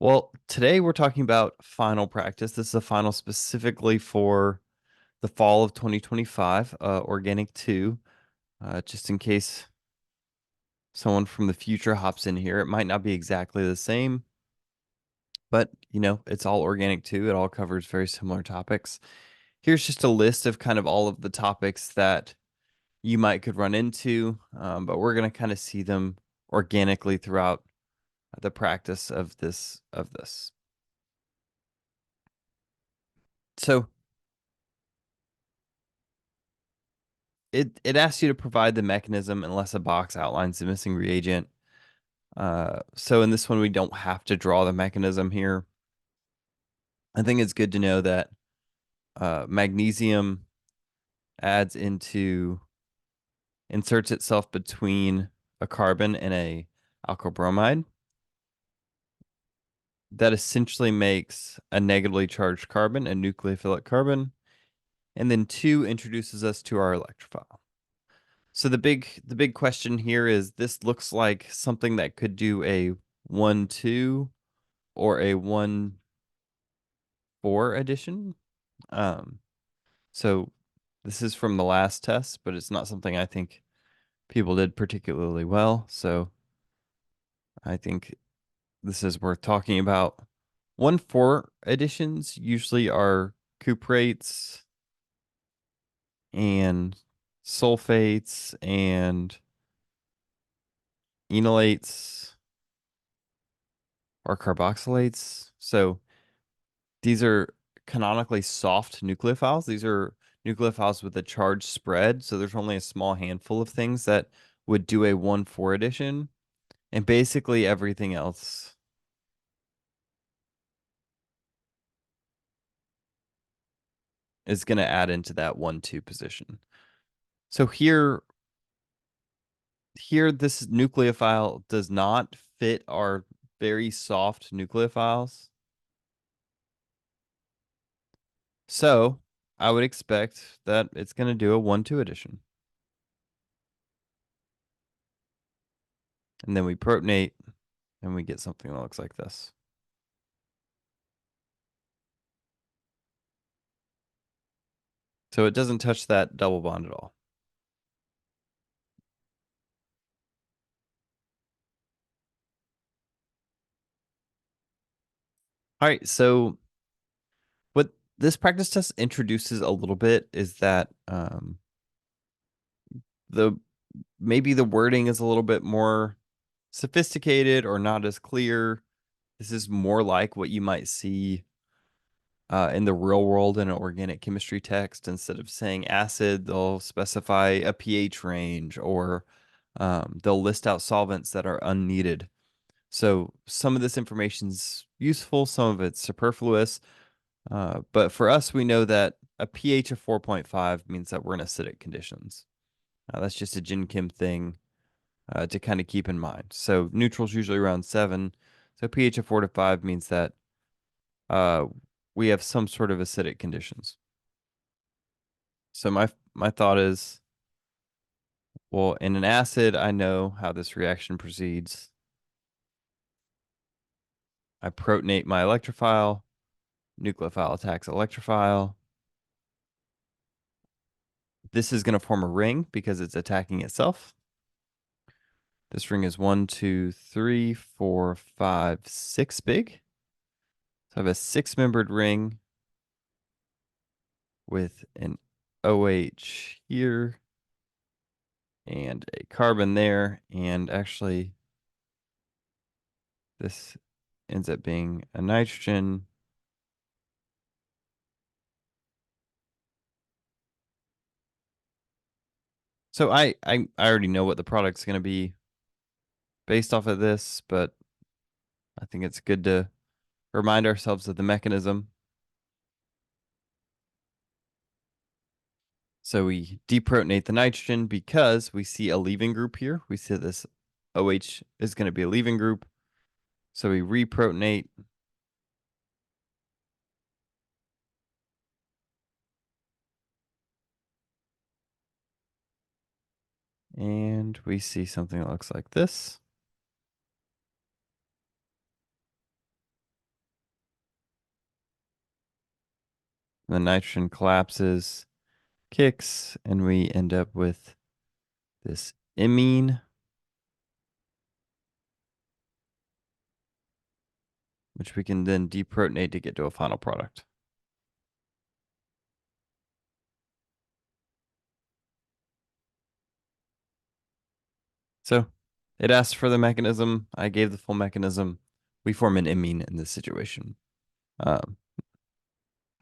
Well, today we're talking about final practice. This is a final specifically for the fall of 2025, Organic 2. Just in case someone from the future hops in here, it might not be exactly the same, but it's all Organic 2. It all covers very similar topics. Here's just a list of kind of all of the topics that you might could run into, but we're going to kind of see them organically throughout the practice of this. So it asks you to provide the mechanism unless a box outlines the missing reagent. So in this one, we don't have to draw the mechanism here. I think it's good to know that magnesium adds inserts itself between a carbon and a alkyl bromide. That essentially makes a negatively charged carbon a nucleophilic carbon, and then 2 introduces us to our electrophile. So the big question here is this looks like something that could do a 1-2 or a 1-4 addition. Um, so this is from the last test, but it's not something I think people did particularly well. So I think this is worth talking about. 1-4 additions usually are cuprates and sulfates and enolates or carboxylates. So these are canonically soft nucleophiles. These are nucleophiles with a charge spread. So there's only a small handful of things that would do a 1-4 addition. And basically everything else is going to add into that 1-2 position. So here this nucleophile does not fit our very soft nucleophiles. So I would expect that it's going to do a 1-2 addition. And then we protonate and we get something that looks like this. So it doesn't touch that double bond at all. All right, so what this practice test introduces a little bit is that the maybe the wording is a little bit more sophisticated or not as clear. This is more like what you might see in the real world in an organic chemistry text. Instead of saying acid, they'll specify a pH range or they'll list out solvents that are unneeded. So some of this information's useful, some of it's superfluous. But for us, we know that a pH of 4.5 means that we're in acidic conditions. That's just a Gen Chem thing to kind of keep in mind. So neutral's usually around 7. So pH of 4 to 5 means that uh, we have some sort of acidic conditions. So my thought is, well, in an acid, I know how this reaction proceeds. I protonate my electrophile, nucleophile attacks electrophile. This is going to form a ring because it's attacking itself. This ring is 1, 2, 3, 4, 5, 6 big. So I have a 6-membered ring with an OH here and a carbon there. And actually, this ends up being a nitrogen. So I already know what the product's going to be based off of this, but I think it's good to remind ourselves of the mechanism. So we deprotonate the nitrogen because we see a leaving group here. We see this OH is going to be a leaving group. So we reprotonate. And we see something that looks like this. And the nitrogen collapses, kicks, and we end up with this imine, which we can then deprotonate to get to a final product. So it asked for the mechanism. I gave the full mechanism. We form an imine in this situation. Um,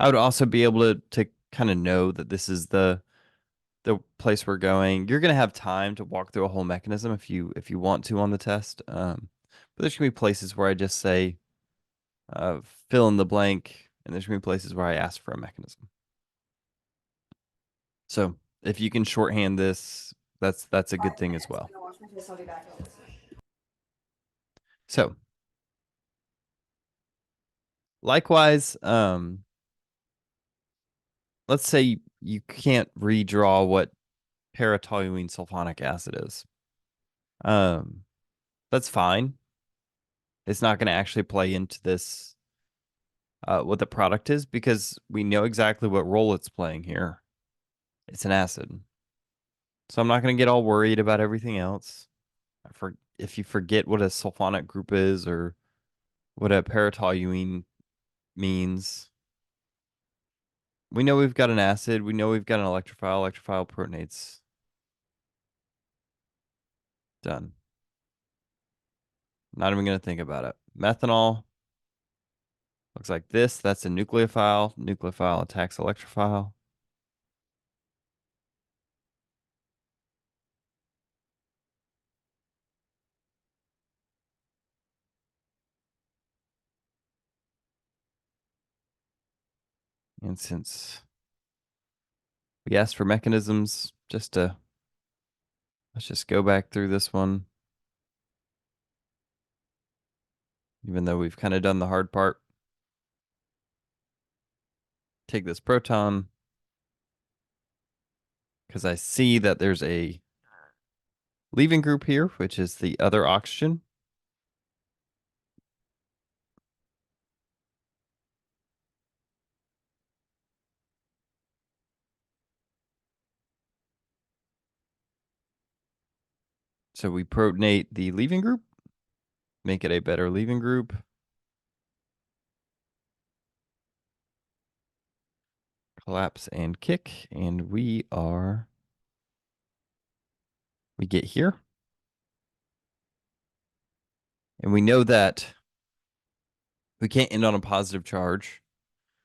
I would also be able to kind of know that this is the place we're going. You're gonna have time to walk through a whole mechanism if you want to on the test. But there's gonna be places where I just say uh, fill in the blank, and there's gonna be places where I ask for a mechanism. So if you can shorthand this, that's a good thing as well. So likewise, let's say you can't redraw what para-toluene sulfonic acid is. Um, that's fine. It's not going to actually play into this what the product is because we know exactly what role it's playing here. It's an acid. So I'm not going to get all worried about everything else. If you forget what a sulfonic group is or what a para-toluene means, we know we've got an acid. We know we've got an electrophile. Electrophile protonates. Done. Not even going to think about it. Methanol looks like this. That's a nucleophile. Nucleophile attacks electrophile. And since we asked for mechanisms, let's just go back through this one. Even though we've kind of done the hard part. Take this proton because I see that there's a leaving group here, which is the other oxygen. So we protonate the leaving group, make it a better leaving group. Collapse and kick, and we get here. And we know that we can't end on a positive charge.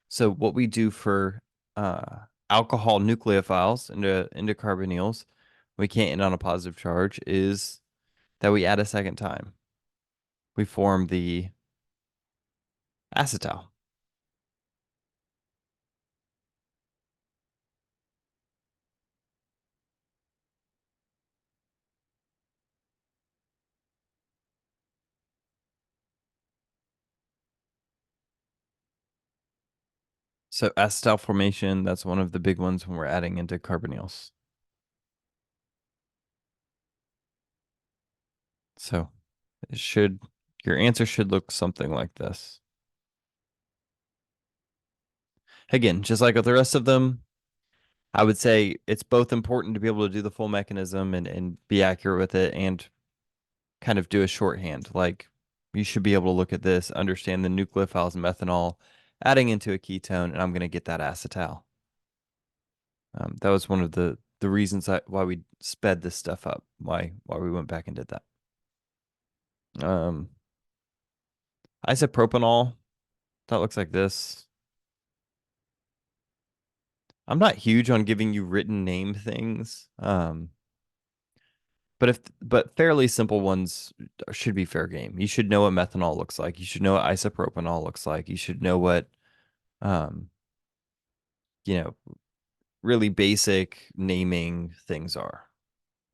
So what we do for alcohol nucleophiles into carbonyls, we can't end on a positive charge, is that we add a second time. We form the acetal. So acetal formation, that's one of the big ones when we're adding into carbonyls. So your answer should look something like this. Again, just like with the rest of them, I would say it's both important to be able to do the full mechanism and be accurate with it and kind of do a shorthand. Like you should be able to look at this, understand the nucleophiles and methanol, adding into a ketone, and I'm going to get that acetal. That was one of the reasons why we sped this stuff up, why we went back and did that. Isopropanol, that looks like this. I'm not huge on giving you written name things. But fairly simple ones should be fair game. You should know what methanol looks like. You should know what isopropanol looks like. You should know what um you know, really basic naming things are.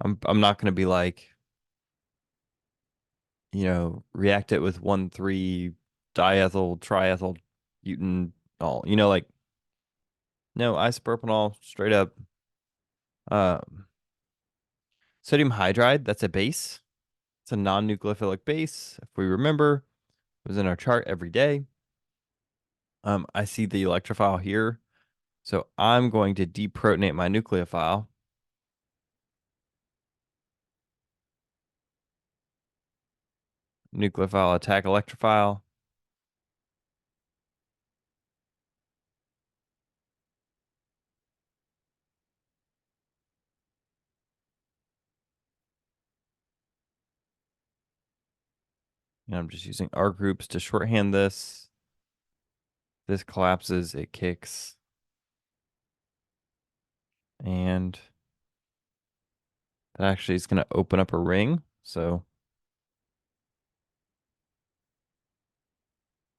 I'm not gonna be like, react it with 1,3 diethyl triethyl butanol. Like no isopropanol straight up. Um Sodium hydride, that's a base. It's a non-nucleophilic base. If we remember, it was in our chart every day. I see the electrophile here. So I'm going to deprotonate my nucleophile. Nucleophile attack electrophile. And I'm just using R groups to shorthand this. This collapses, it kicks. And that actually is going to open up a ring. So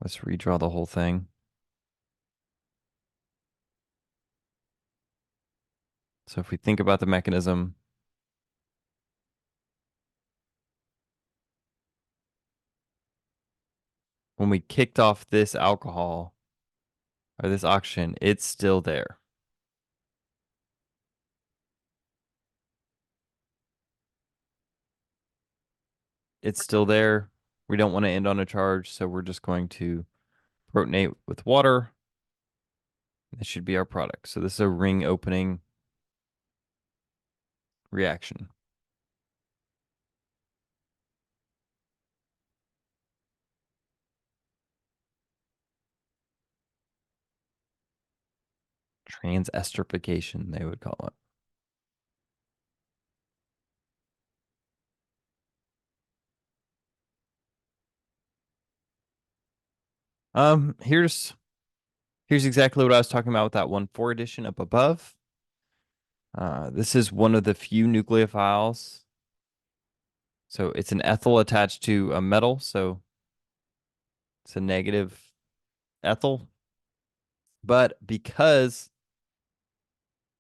let's redraw the whole thing. So if we think about the mechanism, when we kicked off this alcohol or this oxygen, it's still there. It's still there. We don't want to end on a charge, so we're just going to protonate with water. This should be our product. So this is a ring opening reaction. Transesterification, they would call it. Here's exactly what I was talking about with that 1,4 addition up above. This is one of the few nucleophiles. So it's an ethyl attached to a metal, so it's a negative ethyl. But because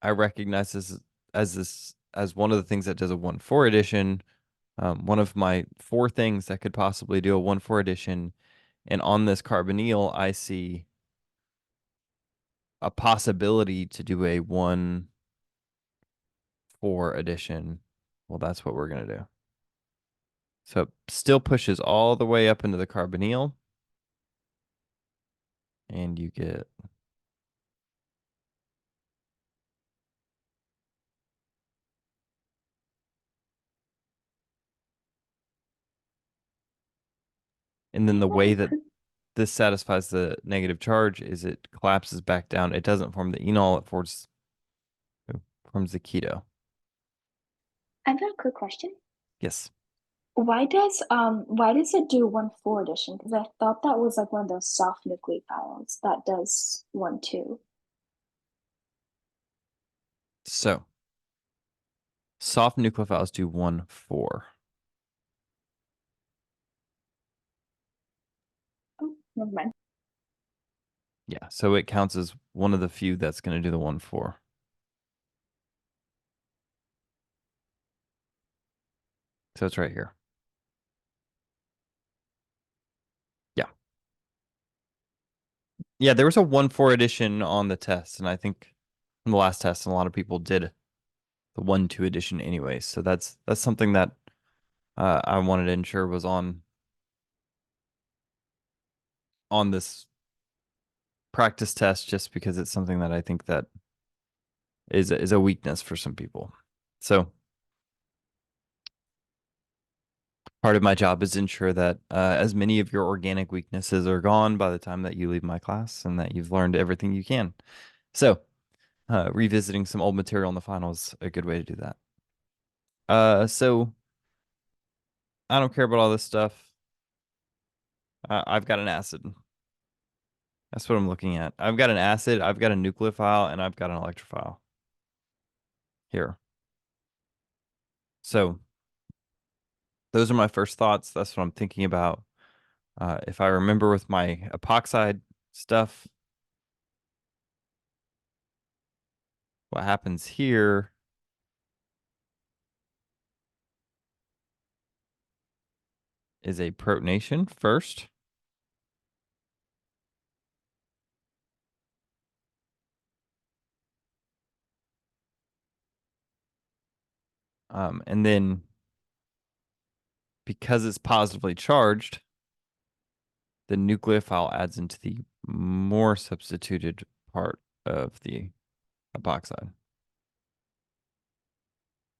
I recognize this as one of the things that does a 1,4 addition, one of my 4 things that could possibly do a 1,4 addition, and on this carbonyl, I see a possibility to do a 1,4 addition. Well, that's what we're going to do. So it still pushes all the way up into the carbonyl. And you get and then the way that this satisfies the negative charge is it collapses back down. It doesn't form the enol, it forms the keto. I've got a quick question. Yes. Why does it do 1,4 addition? Because I thought that was like one of those soft nucleophiles that does 1,2. So soft nucleophiles do 1,4. Oh, never mind. Yeah, so it counts as one of the few that's going to do the 1,4. So it's right here. Yeah. Yeah, there was a 1,4 edition on the test, and I think in the last test, and a lot of people did the 1,2 edition anyway. So that's something that I wanted to ensure was on this practice test, just because it's something that I think that is a weakness for some people. So part of my job is to ensure that as many of your organic weaknesses are gone by the time that you leave my class and that you've learned everything you can. So revisiting some old material in the final is a good way to do that. So I don't care about all this stuff. I've got an acid. That's what I'm looking at. I've got an acid, I've got a nucleophile, and I've got an electrophile here. So those are my first thoughts. That's what I'm thinking about. If I remember with my epoxide stuff, what happens here is a protonation first. And then because it's positively charged, the nucleophile adds into the more substituted part of the epoxide.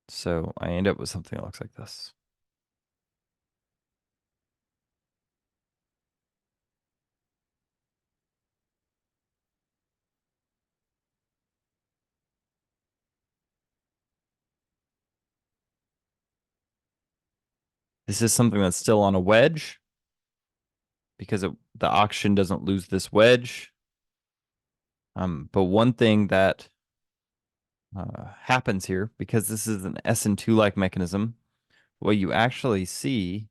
So I end up with something that looks like this. This is something that's still on a wedge because the oxygen doesn't lose this wedge. But one thing that happens here, because this is an SN2-like mechanism, what you actually see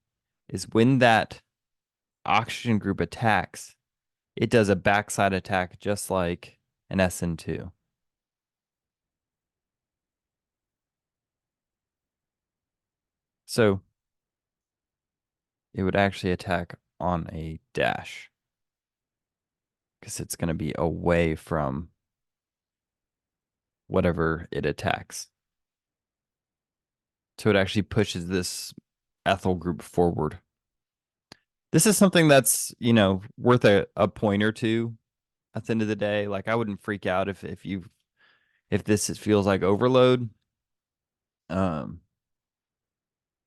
is when that oxygen group attacks, it does a backside attack just like an SN2. So it would actually attack on a dash because it's going to be away from whatever it attacks. So it actually pushes this ethyl group forward. This is something that's, worth a point or two at the end of the day. Like I wouldn't freak out if this feels like overload. The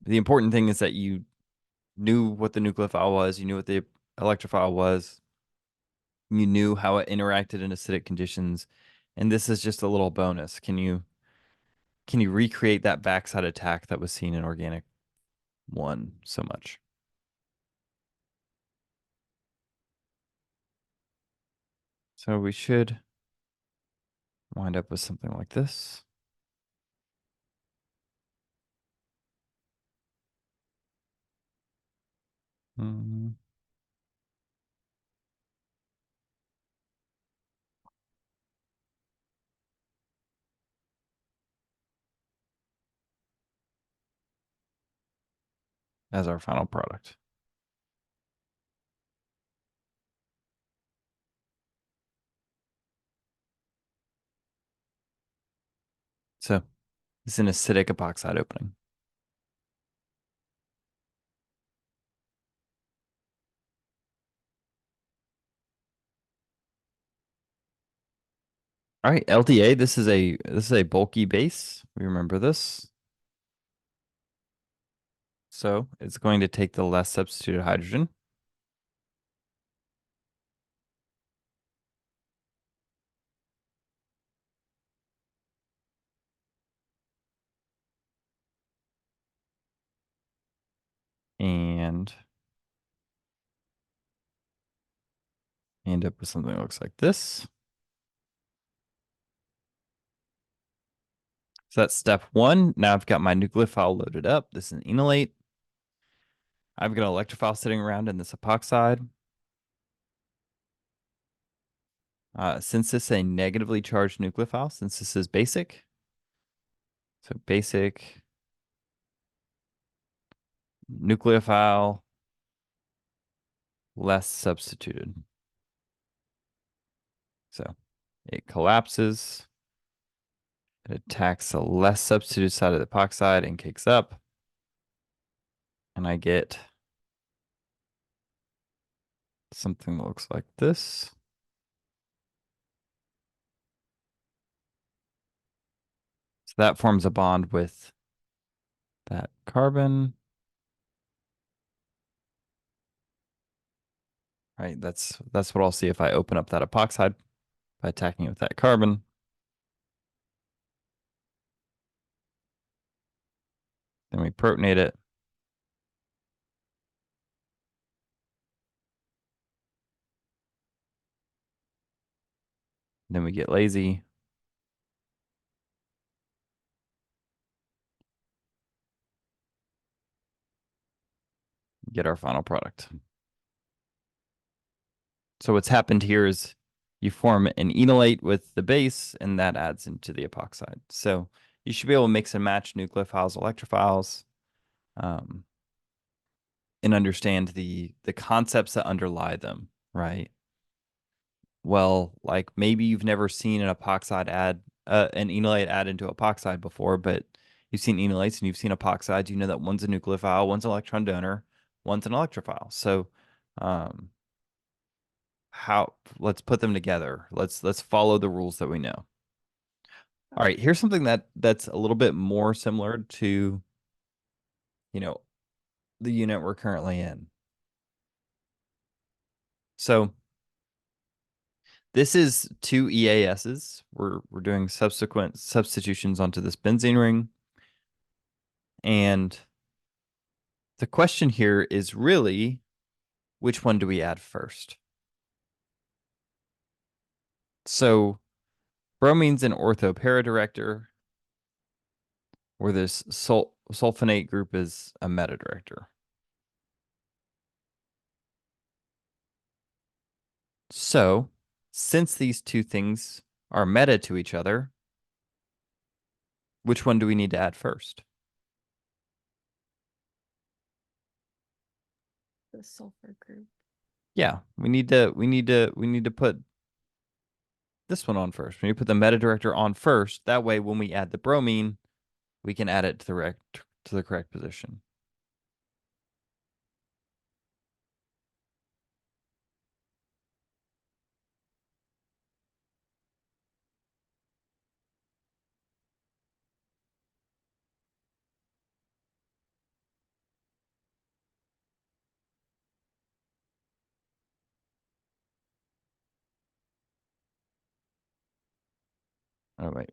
important thing is that you knew what the nucleophile was, you knew what the electrophile was, you knew how it interacted in acidic conditions, and this is just a little bonus. Can you recreate that backside attack that was seen in organic 1 so much? So we should wind up with something like this. Mm. As our final product. So it's an acidic epoxide opening. All right, LDA, this is a bulky base. We remember this. So it's going to take the less substituted hydrogen. And end up with something that looks like this. So that's step 1. Now I've got my nucleophile loaded up. This is an enolate. I've got an electrophile sitting around in this epoxide. Since this is a negatively charged nucleophile, since this is basic, so basic nucleophile less substituted. So it collapses. It attacks the less substituted side of the epoxide and kicks up. And I get something that looks like this. So that forms a bond with that carbon. Right, that's what I'll see if I open up that epoxide by attacking it with that carbon. Then we protonate it. Then we get lazy. Get our final product. So what's happened here is you form an enolate with the base, and that adds into the epoxide. So you should be able to mix and match nucleophiles, electrophiles, and understand the concepts that underlie them, right? Well, like maybe you've never seen an epoxide add an enolate add into epoxide before, but you've seen enolates and you've seen epoxides. You know that one's a nucleophile, one's an electron donor, one's an electrophile. So, how let's put them together. Let's follow the rules that we know. All right, here's something that's a little bit more similar to, you know, the unit we're currently in. So this is two EASs. We're doing subsequent substitutions onto this benzene ring. And the question here is really, which one do we add first? So bromine's an ortho para director, where this sulfonate group is a meta director. So since these two things are meta to each other, which one do we need to add first? The sulfur group. Yeah, we need to put this one on first. We need to put the meta director on first. That way, when we add the bromine, we can add it to the correct position. Oh wait.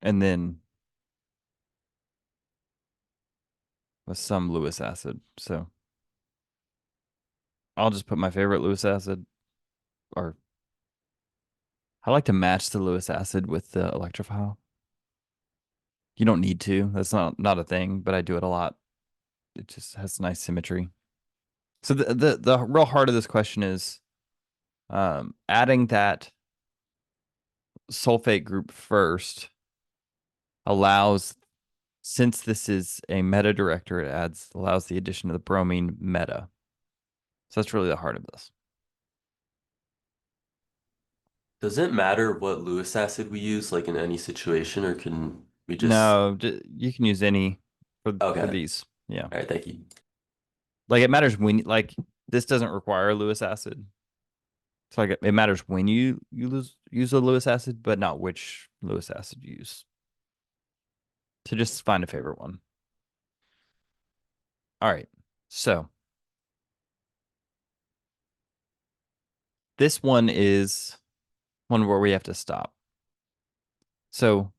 And then with some Lewis acid. So I'll just put my favorite Lewis acid, or I like to match the Lewis acid with the electrophile. You don't need to. That's not a thing, but I do it a lot. It just has nice symmetry. So the real heart of this question is adding that sulfate group first allows, since this is a meta director, it allows the addition of the bromine meta. So that's really the heart of this. Does it matter what Lewis acid we use, like in any situation, or can we just... No, you can use any for Okay. these. Yeah. All right, thank you. Like it matters when, like this doesn't require Lewis acid. So like it matters when you use a Lewis acid, but not which Lewis acid you use. So just find a favorite one. All right. So this one is one where we have to stop. So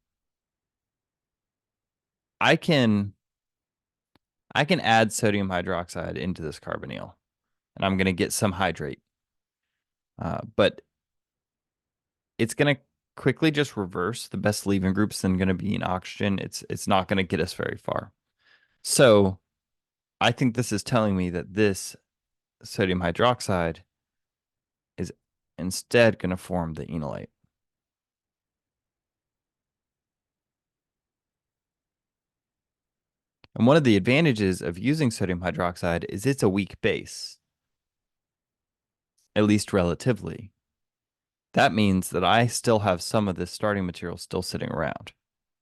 I can add sodium hydroxide into this carbonyl, and I'm going to get some hydrate. But it's going to quickly just reverse. The best leaving group's then going to be an oxygen. It's not going to get us very far. So I think this is telling me that this sodium hydroxide is instead going to form the enolate. And one of the advantages of using sodium hydroxide is it's a weak base, at least relatively. That means that I still have some of this starting material still sitting around.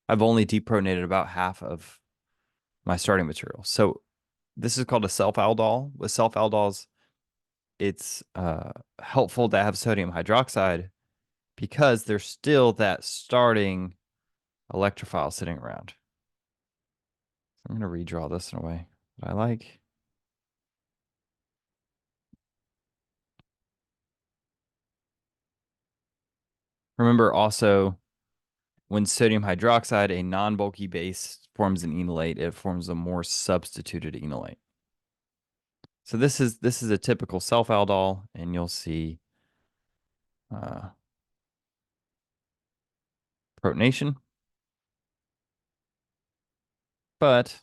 I've only deprotonated about half of my starting material. So this is called a self-aldol. With self-aldols, it's helpful to have sodium hydroxide because there's still that starting electrophile sitting around. So I'm going to redraw this in a way that I like. Remember also, when sodium hydroxide, a non-bulky base, forms an enolate, it forms a more substituted enolate. So this is a typical self-aldol, and you'll see protonation. But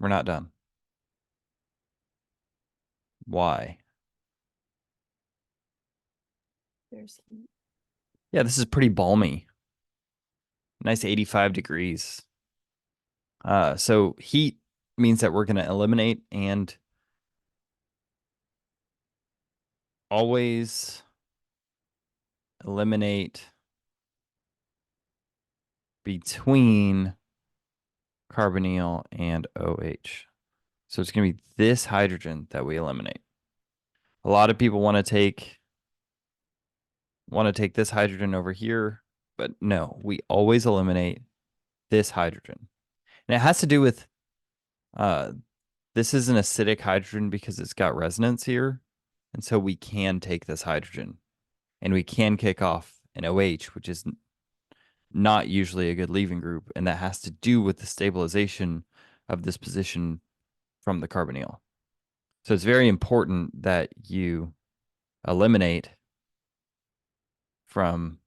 we're not done. Why? There's heat. Yeah, this is pretty balmy. Nice 85 degrees. So heat means that we're going to eliminate, and always eliminate between carbonyl and OH. So it's going to be this hydrogen that we eliminate. A lot of people want to take want to take this hydrogen over here, but no, we always eliminate this hydrogen. And it has to do with this is an acidic hydrogen because it's got resonance here. And so we can take this hydrogen and we can kick off an OH, which is not usually a good leaving group. And that has to do with the stabilization of this position from the carbonyl. So it's very important that you eliminate from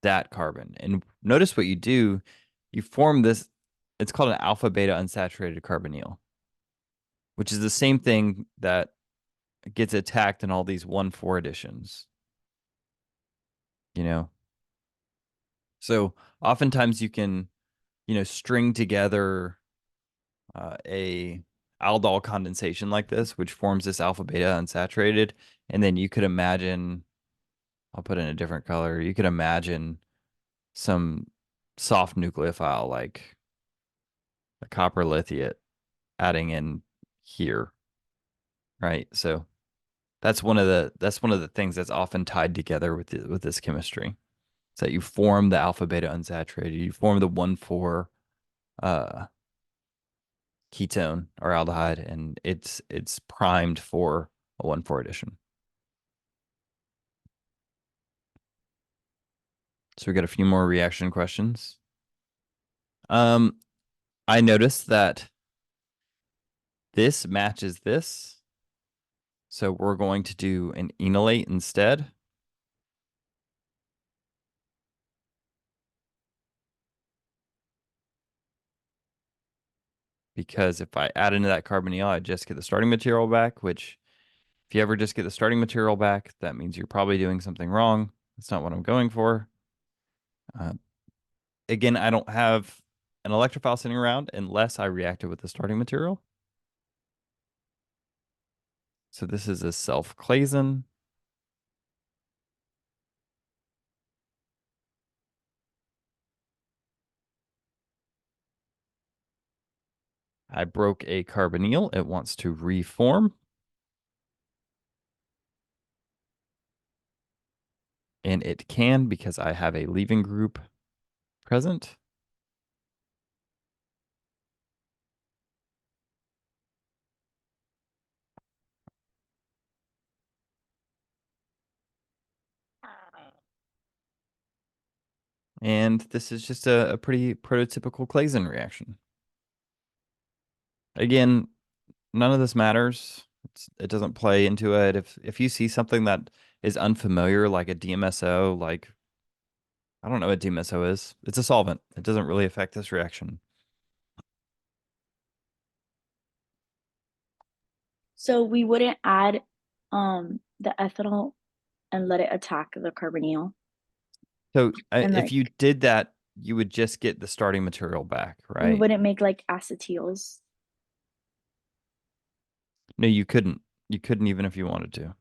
that carbon. And notice what you do, you form this, it's called an alpha beta unsaturated carbonyl, which is the same thing that gets attacked in all these 1,4 additions. You know? So oftentimes you can, string together a aldol condensation like this, which forms this alpha beta unsaturated. And then you could imagine, I'll put in a different color. You could imagine some soft nucleophile like a copper lithiate adding in here. Right. So that's one of the things that's often tied together with this chemistry. Is that you form the alpha beta unsaturated, you form the 1,4 ketone or aldehyde, and it's primed for a 1,4 addition. So we got a few more reaction questions. I noticed that this matches this. So we're going to do an enolate instead. Because if I add into that carbonyl, I just get the starting material back, which if you ever just get the starting material back, that means you're probably doing something wrong. That's not what I'm going for. Again, I don't have an electrophile sitting around unless I reacted with the starting material. So this is a self-Claisen. I broke a carbonyl. It wants to reform. And it can because I have a leaving group present. And this is just a pretty prototypical Claisen reaction. Again, none of this matters. It doesn't play into it. If you see something that is unfamiliar, like a DMSO, like, I don't know what DMSO is. It's a solvent. It doesn't really affect this reaction. So we wouldn't add the ethanol and let it attack the carbonyl. So And if like you did that, you would just get the starting material back, we right? wouldn't make like acetyls. No, you couldn't. You couldn't even if you wanted to.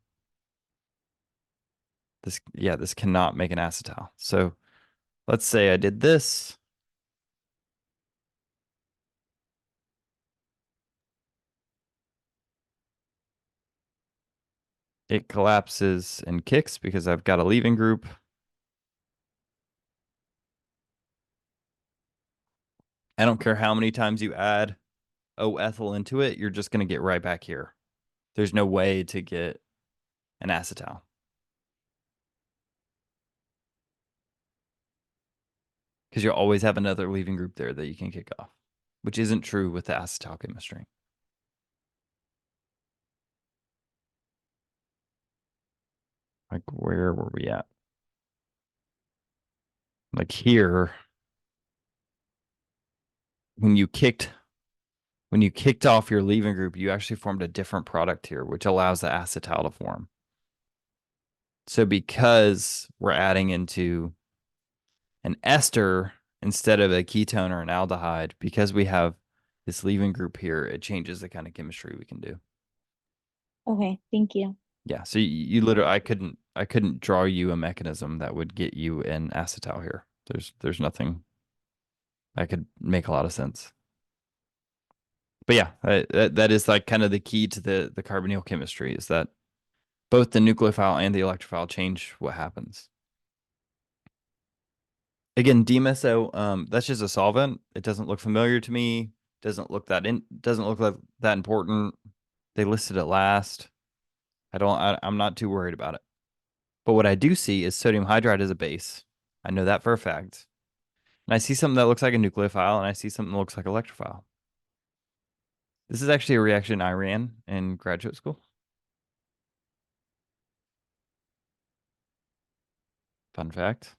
This cannot make an acetal. So let's say I did this. It collapses and kicks because I've got a leaving group. I don't care how many times you add O-ethyl into it, you're just going to get right back here. There's no way to get an acetal. Because you'll always have another leaving group there that you can kick off, which isn't true with the acetal chemistry. Like, where were we at? Like here, when you kicked off your leaving group, you actually formed a different product here, which allows the acetal to form. So because we're adding into an ester instead of a ketone or an aldehyde, because we have this leaving group here, it changes the kind of chemistry we can do. Okay, thank you. Yeah, so you literally, I couldn't draw you a mechanism that would get you an acetal here. There's nothing that could make a lot of sense. But yeah, that is like kind of the key to the carbonyl chemistry, is that both the nucleophile and the electrophile change what happens. Again, DMSO, that's just a solvent. It doesn't look familiar to me. Doesn't look like that important. They listed it last. I'm not too worried about it. But what I do see is sodium hydride as a base. I know that for a fact. And I see something that looks like a nucleophile, and I see something that looks like electrophile. This is actually a reaction I ran in graduate school. Fun fact.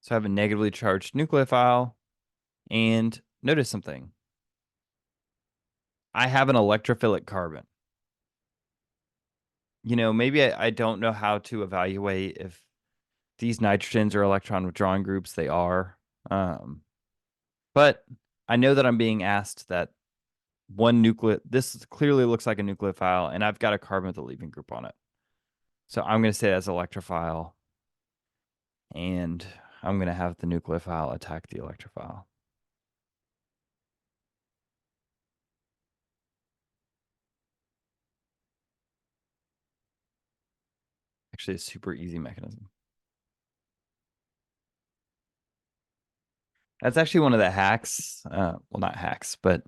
So I have a negatively charged nucleophile, and notice something. I have an electrophilic carbon. You know, maybe I don't know how to evaluate if these nitrogens are electron withdrawing groups. They are. But I know that I'm being asked that this clearly looks like a nucleophile, and I've got a carbon with a leaving group on it. So I'm going to say that's electrophile, and I'm going to have the nucleophile attack the electrophile. Actually, a super easy mechanism. That's actually one of the hacks. Well, not hacks, but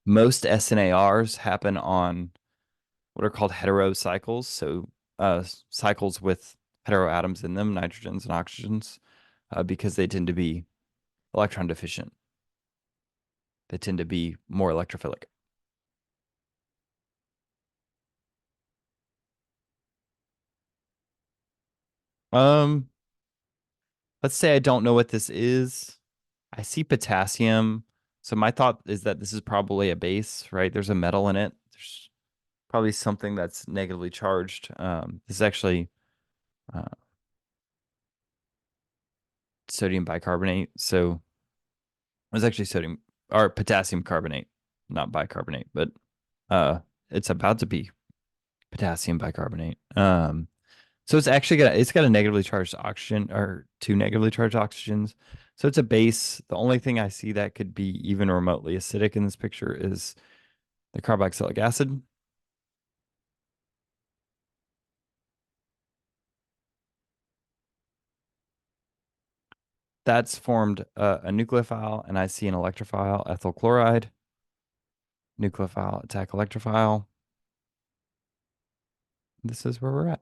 most SNARs happen on what are called heterocycles. So cycles with heteroatoms in them, nitrogens and oxygens, because they tend to be electron deficient. They tend to be more electrophilic. Let's say I don't know what this is. I see potassium. So my thought is that this is probably a base, right? There's a metal in it. There's probably something that's negatively charged. This is actually sodium bicarbonate. So it's actually sodium or potassium carbonate, not bicarbonate, but it's about to be potassium bicarbonate. So it's got a negatively charged oxygen or two negatively charged oxygens. So it's a base. The only thing I see that could be even remotely acidic in this picture is the carboxylic acid. That's formed a nucleophile, and I see an electrophile, ethyl chloride. Nucleophile attack electrophile. This is where we're at.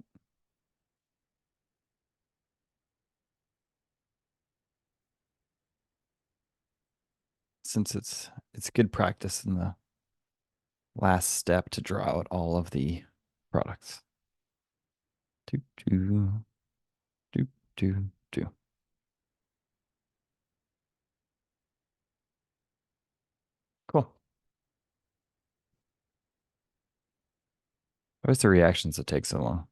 Since it's good practice in the last step to draw out all of the products. Do do do do do. Cool. What's the reactions that take so long?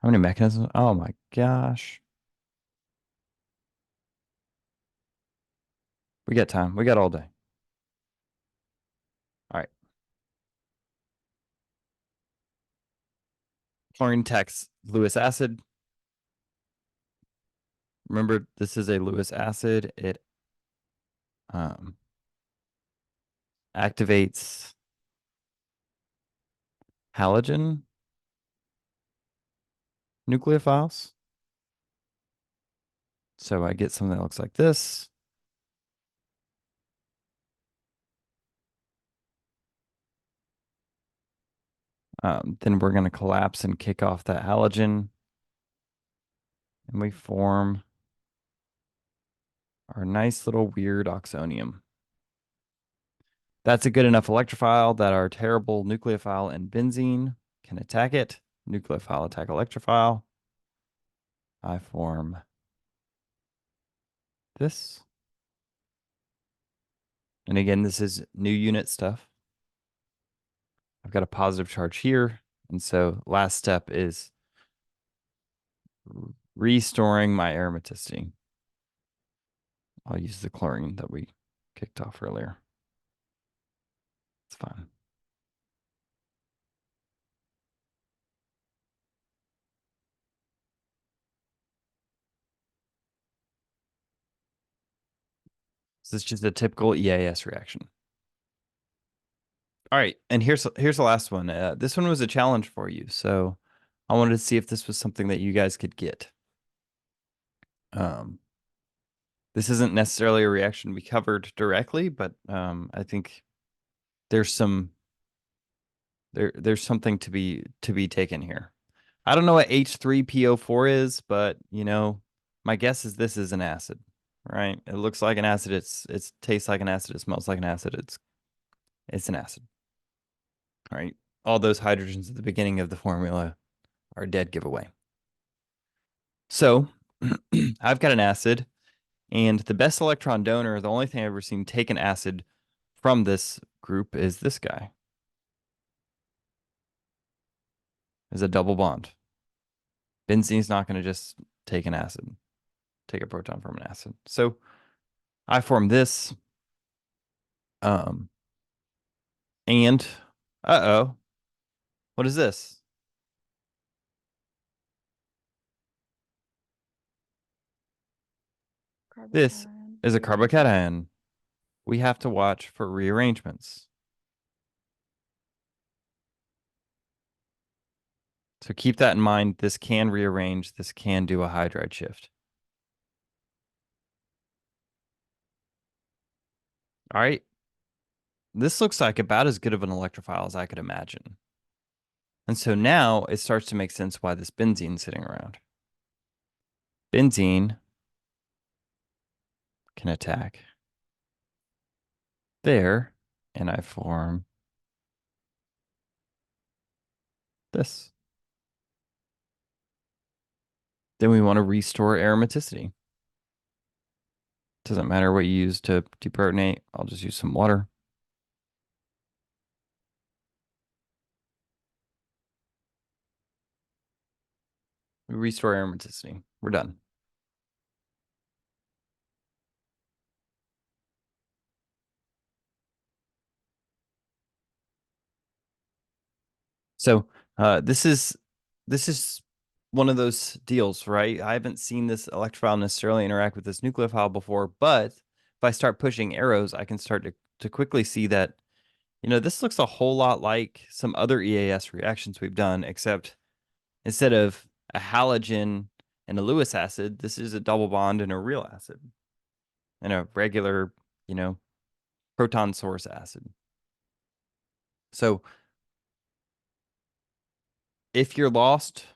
How many mechanisms? Oh my gosh. We got time. We got all day. All right. Chlorine attacks Lewis acid. Remember, this is a Lewis acid. It activates halogen nucleophiles. So I get something that looks like this. Then we're going to collapse and kick off that halogen. And we form our nice little weird oxonium. That's a good enough electrophile that our terrible nucleophile and benzene can attack it. Nucleophile attack electrophile. I form this. And again, this is new unit stuff. I've got a positive charge here. And so last step is restoring my aromaticity. I'll use the chlorine that we kicked off earlier. It's fine. So it's just a typical EAS reaction. All right, and here's the last one. This one was a challenge for you, so I wanted to see if this was something that you guys could get. This isn't necessarily a reaction we covered directly, but I think there's there's something to be taken here. I don't know what H3PO4 is, but you know, my guess is this is an acid, right? It looks like an acid. It tastes like an acid. It smells like an acid. It's an acid. All right. All those hydrogens at the beginning of the formula are a dead giveaway. So I've got an acid, and the best electron donor, the only thing I've ever seen take an acid from this group is this guy. Is a double bond. Benzene's not going to just take an acid, take a proton from an acid. So I form this. And uh-oh. What is this? This Carbocation is a rearrangement. carbocation. We have to watch for rearrangements. So keep that in mind. This can rearrange. This can do a hydride shift. All right. This looks like about as good of an electrophile as I could imagine. And so now it starts to make sense why this benzene's sitting around. Benzene can attack there, and I form this. Then we want to restore aromaticity. Doesn't matter what you use to deprotonate. I'll just use some water. We restore aromaticity. We're done. So this is one of those deals, right? I haven't seen this electrophile necessarily interact with this nucleophile before, but if I start pushing arrows, I can start to quickly see that, you know, this looks a whole lot like some other EAS reactions we've done, except instead of a halogen and a Lewis acid, this is a double bond and a real acid and a regular, you know, proton source acid. So if you're lost,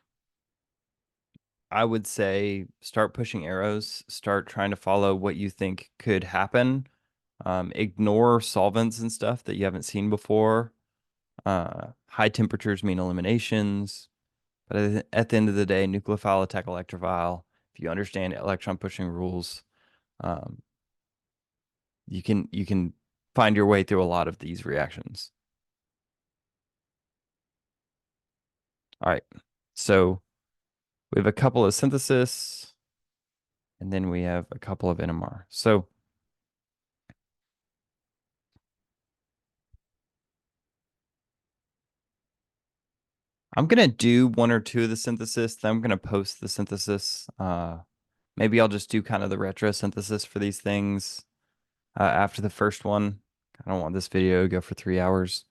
I would say start pushing arrows, start trying to follow what you think could happen. Ignore solvents and stuff that you haven't seen before. High temperatures mean eliminations. But at the end of the day, nucleophile attack electrophile. If you understand electron pushing rules, you can find your way through a lot of these reactions. All right, so we have a couple of synthesis, and then we have a couple of NMR. So I'm gonna do one or two of the synthesis, then I'm gonna post the synthesis. Maybe I'll just do kind of the retro synthesis for these things after the first one. I don't want this video to go for 3 hours.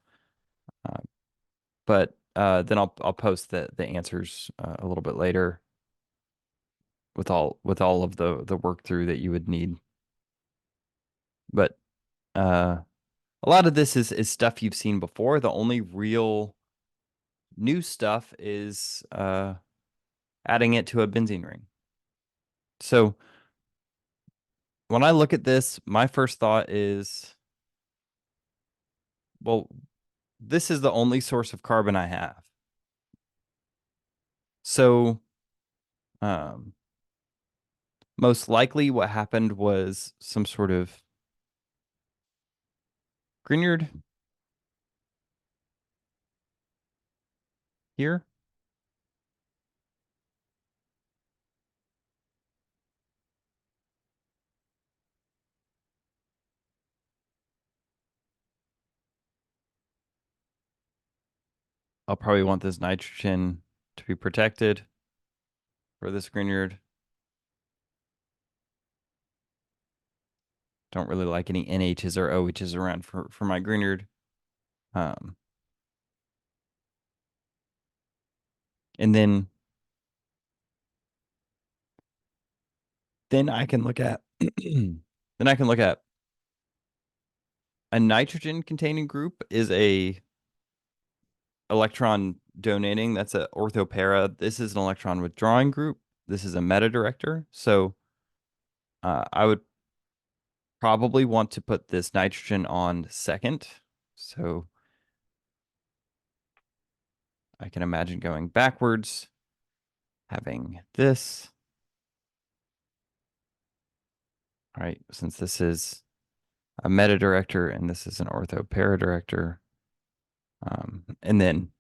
But then I'll post the answers a little bit later with all of the work through that you would need. But a lot of this is stuff you've seen before. The only real new stuff is adding it to a benzene ring. So when I look at this, my first thought is, well, this is the only source of carbon I have. So most likely what happened was some sort of Grignard here. I'll probably want this nitrogen to be protected for this Grignard. Don't really like any NHs or OHs around for my Grignard. Um, and then I can look at then I can look at a nitrogen containing group is a electron donating. That's a orthopara. This is an electron withdrawing group. This is a meta director. So I would probably want to put this nitrogen on second. So I can imagine going backwards, having this. All right, since this is a meta director and this is an orthopara director. And then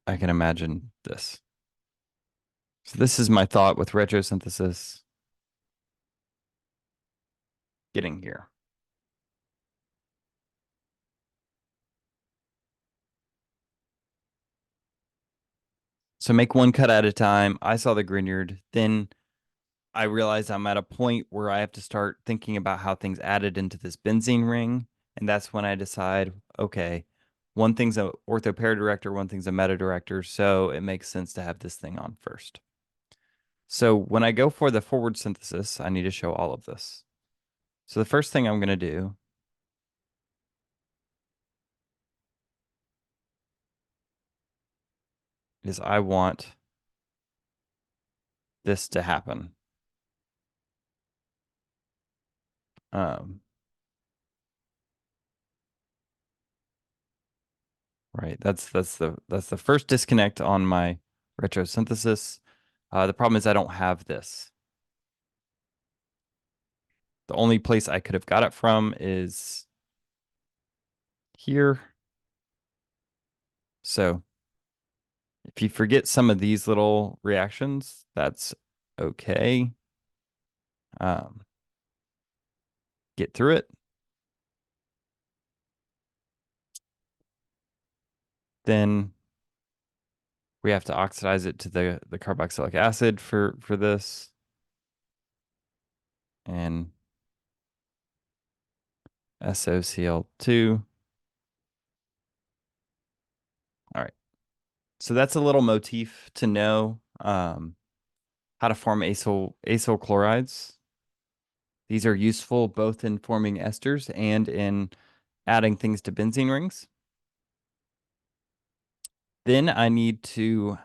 I can imagine this. So this is my thought with retrosynthesis getting here. So make one cut at a time. I saw the Grignard. Then I realized I'm at a point where I have to start thinking about how things added into this benzene ring. And that's when I decide, okay, one thing's a orthopara director, one thing's a meta director. So it makes sense to have this thing on first. So when I go for the forward synthesis, I need to show all of this. So the first thing I'm going to do is I want this to happen. Right. That's the first disconnect on my retrosynthesis. The problem is I don't have this. The only place I could have got it from is here. So if you forget some of these little reactions, that's okay. Get through it. Then we have to oxidize it to the carboxylic acid for this. And SOCl2. All right. So that's a little motif to know how to form acyl chlorides. These are useful both in forming esters and in adding things to benzene rings. Then I need to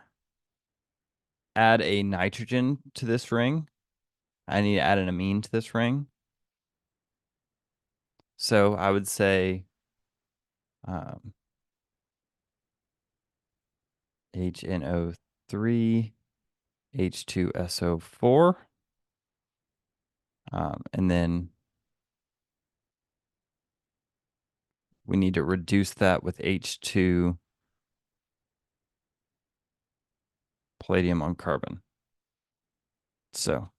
add a nitrogen to this ring. I need to add an amine to this ring. So I would say HNO3, H2SO4. And then we need to reduce that with H2 palladium on carbon. So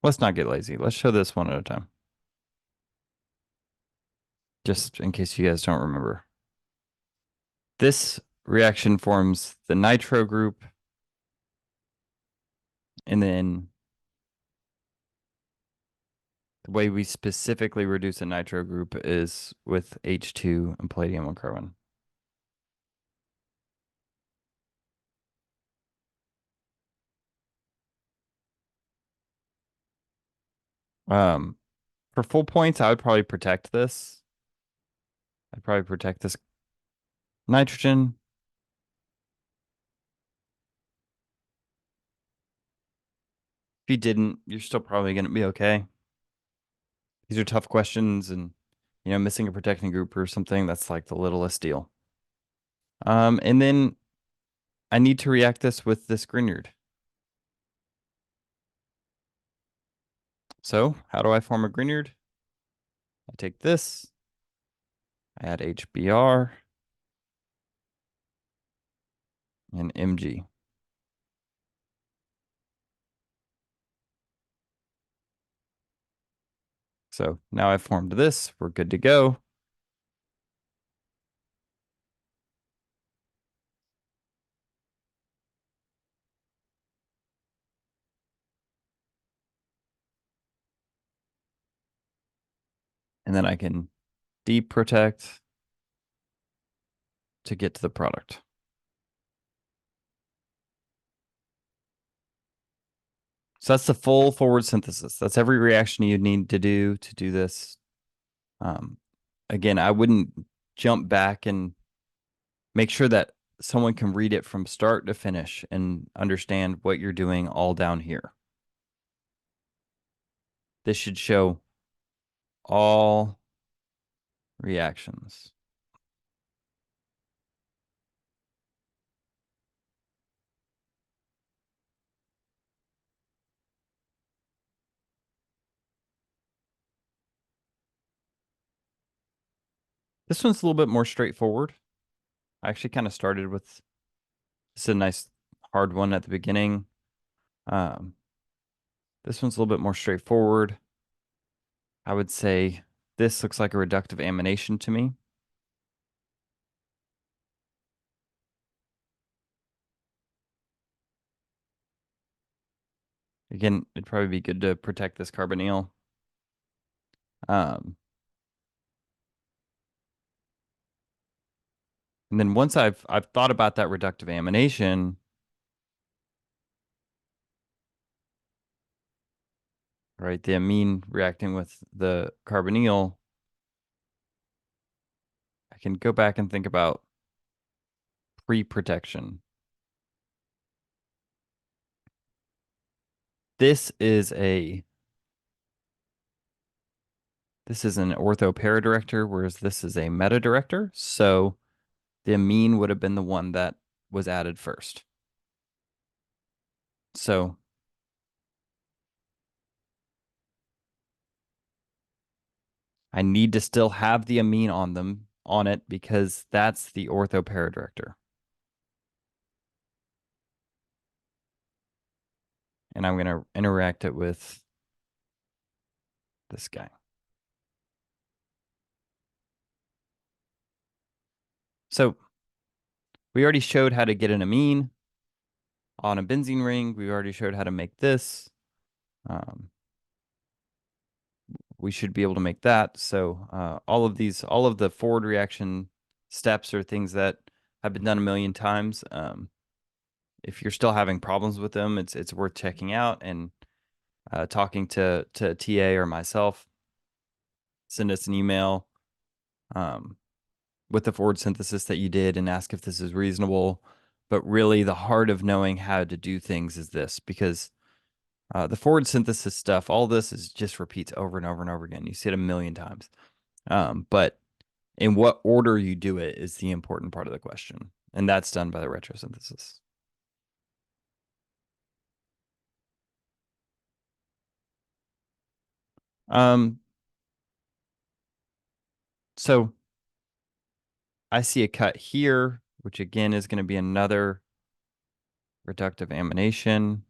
let's not get lazy. Let's show this one at a time. Just in case you guys don't remember. This reaction forms the nitro group. And then the way we specifically reduce a nitro group is with H2 and palladium on carbon. For full points, I would probably protect this. I'd probably protect this nitrogen. If you didn't, you're still probably going to be okay. These are tough questions, and missing a protecting group or something, that's like the littlest deal. And then I need to react this with this Grignard. So how do I form a Grignard? I take this, I add HBr and Mg. So now I've formed this, we're good to go. And then I can deprotect to get to the product. So that's the full forward synthesis. That's every reaction you need to do this. Again, I wouldn't jump back and make sure that someone can read it from start to finish and understand what you're doing all down here. This should show all reactions. This one's a little bit more straightforward. I actually kind of started with, this is a nice hard one at the beginning. This one's a little bit more straightforward. I would say this looks like a reductive amination to me. Again, it'd probably be good to protect this carbonyl. And then once I've thought about that reductive amination, right, the amine reacting with the carbonyl, I can go back and think about pre-protection. This is an ortho para director, whereas this is a meta director. So the amine would have been the one that was added first. So I need to still have the amine on it because that's the ortho para director. And I'm going to interact it with this guy. So we already showed how to get an amine on a benzene ring. We already showed how to make this. We should be able to make that. So all of the forward reaction steps are things that have been done a million times. If you're still having problems with them, it's worth checking out and talking to TA or myself. Send us an email with the forward synthesis that you did and ask if this is reasonable. But really, the heart of knowing how to do things is this, because the forward synthesis stuff, all this is just repeats over and over and over again. You see it a million times. But in what order you do it is the important part of the question. And that's done by the retrosynthesis. So I see a cut here, which again is going to be another reductive amination.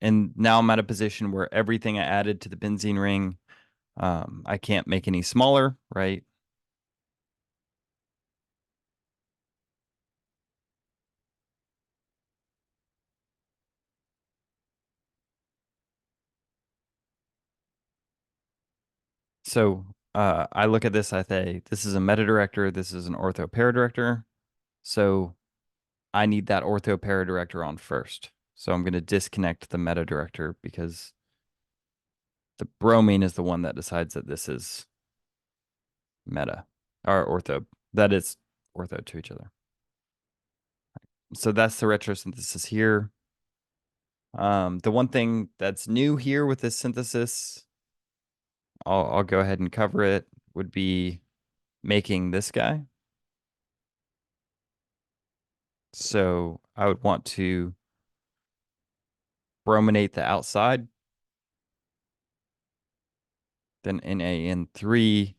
And now I'm at a position where everything I added to the benzene ring, I can't make any smaller, right? So I look at this, I say, this is a meta director, this is an ortho para director. So I need that ortho para director on first. So I'm going to disconnect the meta director because the bromine is the one that decides that this is meta or ortho. That is ortho to each other. So that's the retrosynthesis here. The one thing that's new here with this synthesis, I'll go ahead and cover it, would be making this guy. So I would want to brominate the outside, then NaN3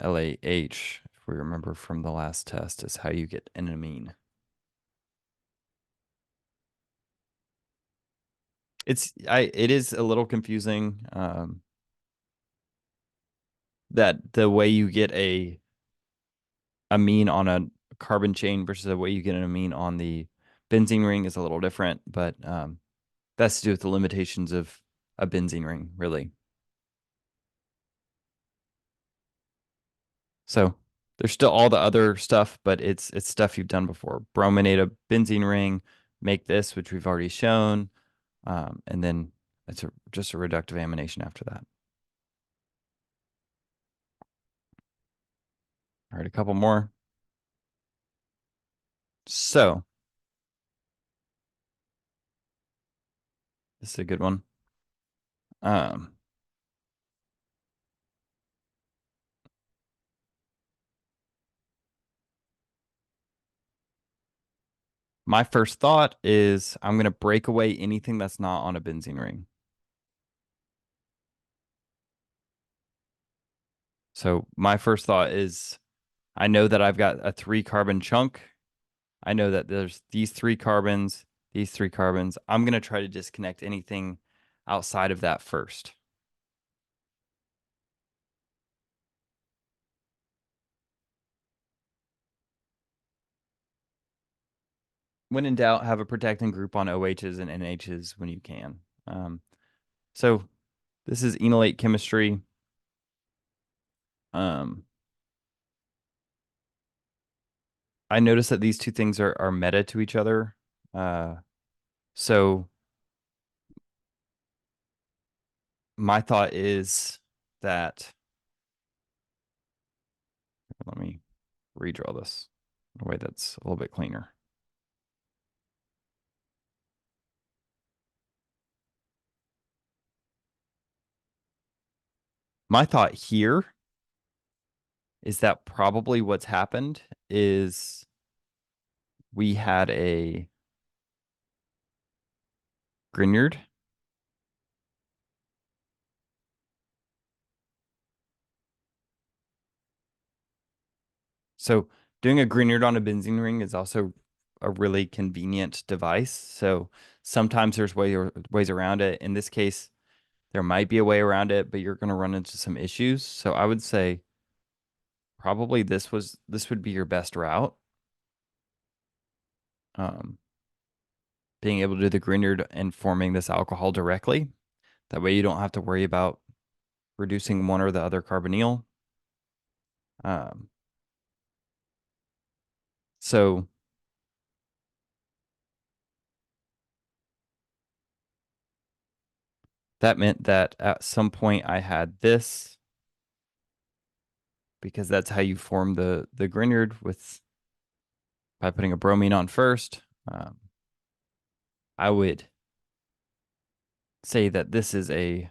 LAH, if we remember from the last test, is how you get an amine. It is a little confusing that the way you get a amine on a carbon chain versus the way you get an amine on the benzene ring is a little different, but that's to do with the limitations of a benzene ring, really. So there's still all the other stuff, but it's stuff you've done before. Brominate a benzene ring, make this, which we've already shown, and then it's just a reductive amination after that. All right, a couple more. So this is a good one. My first thought is I'm going to break away anything that's not on a benzene ring. So my first thought is I know that I've got a 3-carbon chunk. I know that there's these 3 carbons, these 3 carbons. I'm going to try to disconnect anything outside of that first. When in doubt, have a protecting group on OHs and NHs when you can. So this is enolate chemistry. I noticed that these two things are meta to each other. So my thought is that, let me redraw this in a way that's a little bit cleaner. My thought here is that probably what's happened is we had a Grignard. So doing a Grignard on a benzene ring is also a really convenient device. So sometimes there's ways around it. In this case, there might be a way around it, but you're going to run into some issues. So I would say probably this would be your best route. Being able to do the Grignard and forming this alcohol directly. That way you don't have to worry about reducing one or the other carbonyl. So that meant that at some point I had this, because that's how you form the Grignard by putting a bromine on first. I would say that this is a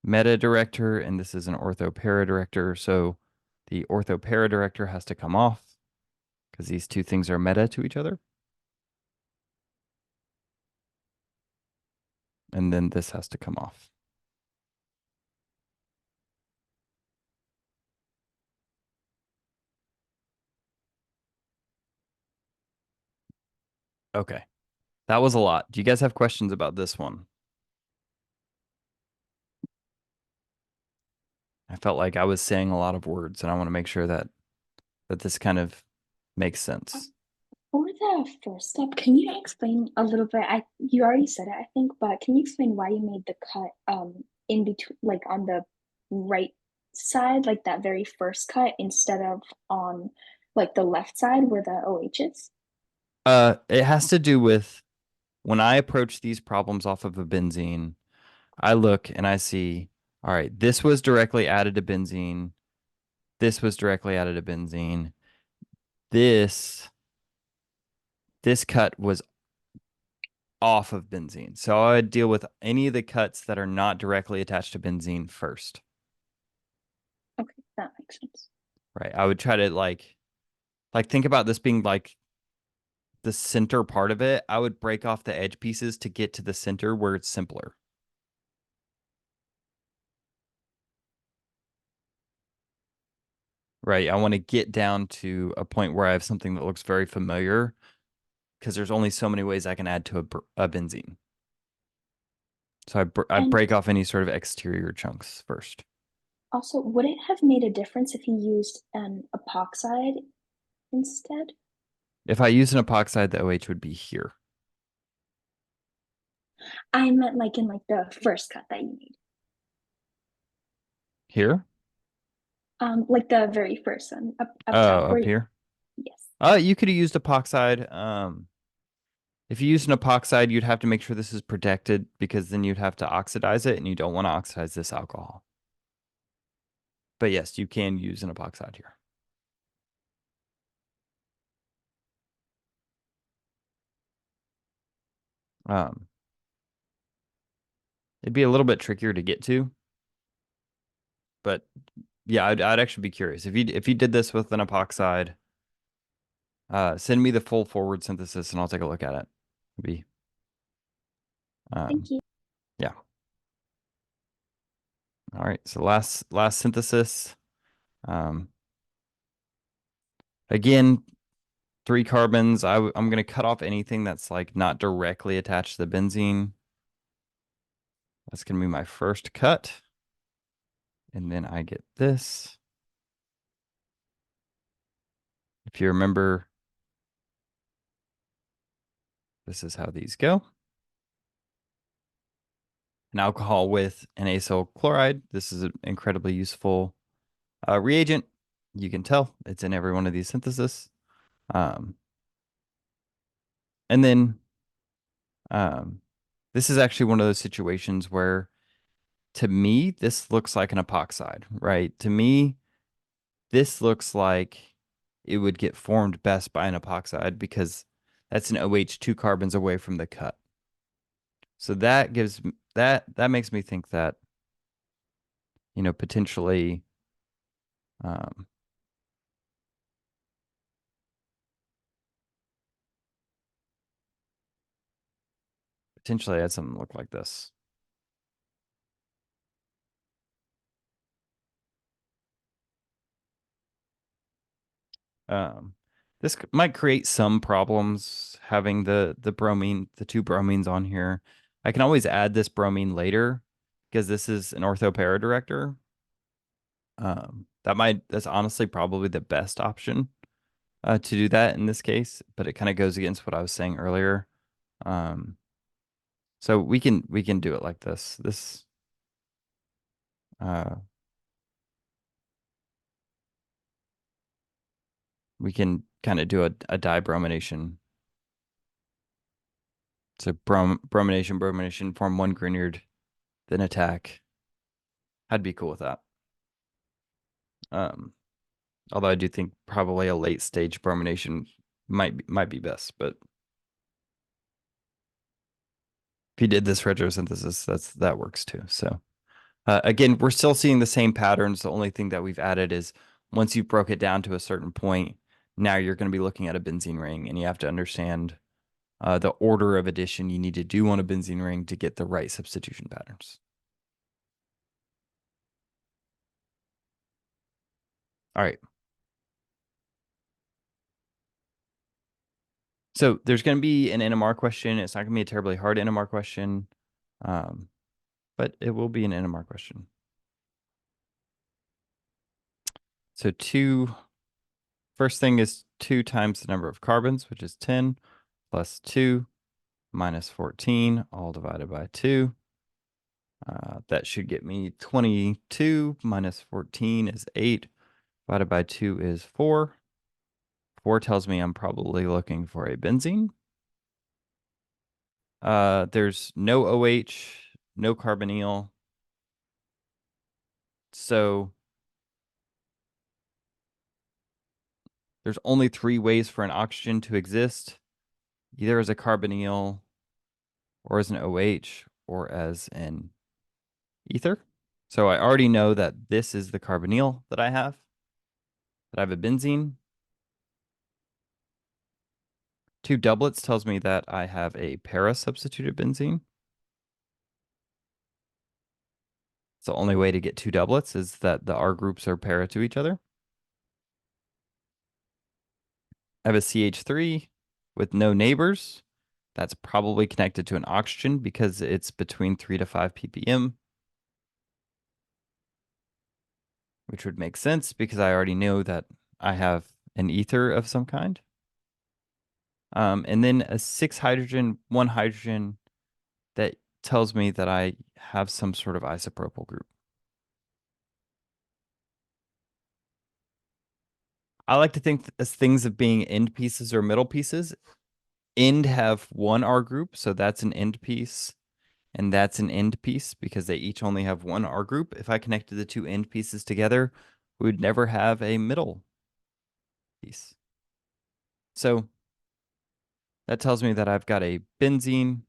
meta director and this is an ortho para director. So the ortho para director has to come off because these two things are meta to each other. And then this has to come off. Okay. That was a lot. Do you guys have questions about this one? I felt like I was saying a lot of words and I want to make sure that this kind of makes sense. For the first step, can you explain a little bit? You already said it, I think, but can you explain why you made the cut in between, like on the right side, like that very first cut, instead of on like the left side where the OH is? It has to do with when I approach these problems off of a benzene, I look and I see, all right, this was directly added to benzene. This was directly added to benzene. This cut was off of benzene. So I would deal with any of the cuts that are not directly attached to benzene first. Okay, that makes sense. Right. I would try to like think about this being like the center part of it. I would break off the edge pieces to get to the center where it's simpler. Right. I want to get down to a point where I have something that looks very familiar because there's only so many ways I can add to a benzene. So I break off any sort of exterior chunks first. Also, would it have made a difference if you used an epoxide instead? If I use an epoxide, the OH would be here. I meant like in like the first cut that you made. Here? Like the very first one up Oh, top. up here? Yes. You could have used epoxide. If you use an epoxide, you'd have to make sure this is protected because then you'd have to oxidize it, and you don't want to oxidize this alcohol. But yes, you can use an epoxide here. It'd be a little bit trickier to get to, but yeah, I'd actually be curious if you did this with an epoxide. Send me the full forward synthesis and I'll take a look at it. Maybe. Thank you. Yeah. All right. So last synthesis. Again, 3 carbons. I'm going to cut off anything that's like not directly attached to the benzene. That's going to be my first cut. And then I get this. If you remember, this is how these go. An alcohol with an acyl chloride. This is an incredibly useful reagent. You can tell it's in every one of these syntheses. And then this is actually one of those situations where, to me, this looks like an epoxide, right? To me, this looks like it would get formed best by an epoxide because that's an OH 2 carbons away from the cut. So that gives that makes me think that, you know, potentially potentially add something look like this. This might create some problems having the bromine, the 2 bromines on here. I can always add this bromine later because this is an ortho-para director. That's honestly probably the best option to do that in this case, but it kind of goes against what I was saying earlier. So we can do it like this. We can kind of do a dibromination. So bromination, form 1 Grignard, then attack. I'd be cool with that. Although I do think probably a late stage bromination might be best, but if you did this retrosynthesis, that works too. So again, we're still seeing the same patterns. The only thing that we've added is once you broke it down to a certain point, now you're going to be looking at a benzene ring, and you have to understand the order of addition you need to do on a benzene ring to get the right substitution patterns. All right. So there's going to be an NMR question. It's not going to be a terribly hard NMR question, but it will be an NMR question. So first thing is 2 times the number of carbons, which is 10, plus 2 minus 14, all divided by 2. That should get me 22 minus 14 is 8, divided by 2 is 4. 4 tells me I'm probably looking for a benzene. There's no OH, no carbonyl. So there's only 3 ways for an oxygen to exist, either as a carbonyl, or as an OH, or as an ether. So I already know that this is the carbonyl that I have a benzene. 2 doublets tells me that I have a para-substituted benzene. So the only way to get 2 doublets is that the R groups are para to each other. I have a CH3 with no neighbors. That's probably connected to an oxygen because it's between 3 to 5 ppm. Which would make sense because I already know that I have an ether of some kind. And then a 6 hydrogen, 1 hydrogen that tells me that I have some sort of isopropyl group. I like to think as things of being end pieces or middle pieces. End have 1 R group, so that's an end piece, and that's an end piece because they each only have 1 R group. If I connected the 2 end pieces together, we would never have a middle piece. So that tells me that I've got a benzene